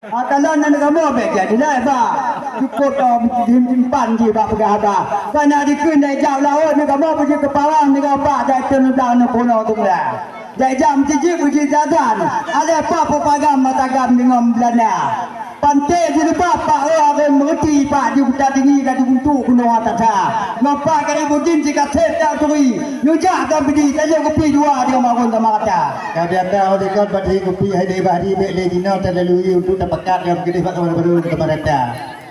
Kalau nak kamu baik jadi lah ba. Cukup simpan je ba pegah. Karena dikena jauh laut ni kamu pergi ke Pawang ni kau ba dah tenang nak pulau tu lah. Dah jam tiji pergi jalan. Ada apa pagam matagam dengan Belanda. Pantai di bapa orang mengerti pak di buta tinggi kat untuk gunung atas. Ngapa kali budin jika tak turi. Nujak dan bidi saja kopi dua dia bangun sama kata. Kadang dah orang kau bagi kopi hai di bahari bek dino terlalu untuk dapat yang gede faktor baru kemarata.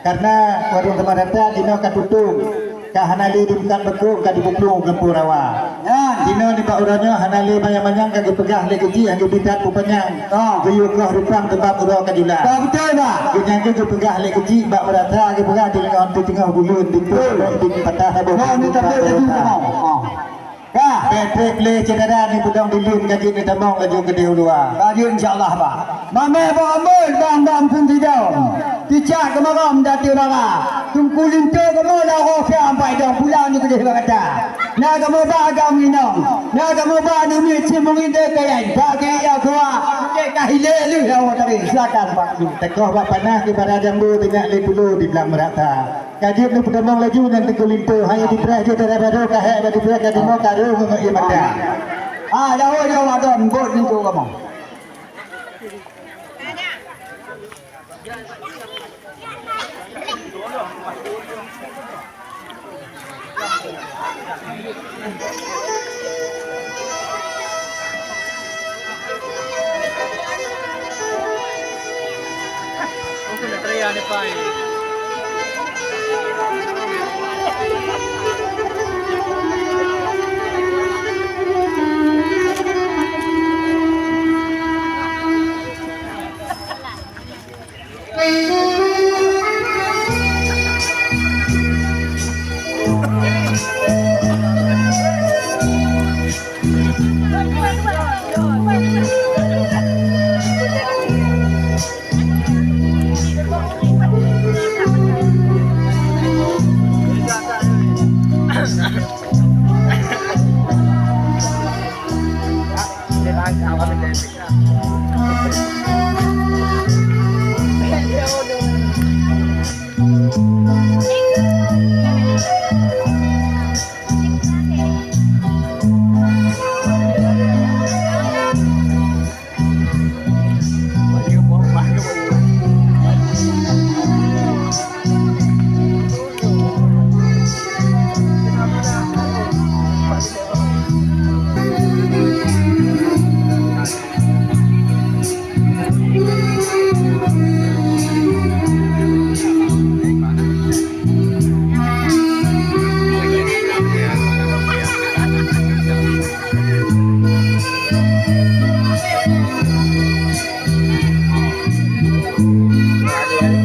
Karena warung kemarata dino kan tutup. Hanali dibukan beku kan dibuklung ke Purawa. Dino di pak uranya hanali banyak-banyak kan dipegah le keji yang dibidat upanyang. Guyuh rupang tempat ura kadula. Betul ba? Yang ke dipegah le keji bak merata ke pegah di lengan tu tengah bulun di patah habis. Ni tak boleh juga mau. Petrek le cedera ni budang dilun gaji ni tamong laju ke deulua. Gaji insyaallah ba. Mame ba amul bang pun tidak. Tidak kemaram dati bara. Tungkulin tu kamu dah rofia sampai dah pulang ni kedai kata. Nak kamu ba agam minum. Nak kamu ba ni mi cimbung ide kaya. Bagi ya gua. Ke hile lu awak tadi. Silakan Pak. Tekoh bak panah di bara jambu tinyak le pulu di belang merata. Kaji ni pedamong laju dan tengkulin tu hanya di beras je dari baru kahek dari beras ke dimo karu mengai mata. Jauh ada bot ni tu kamu. Mungkin nak teriak ni Pak.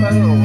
Hello.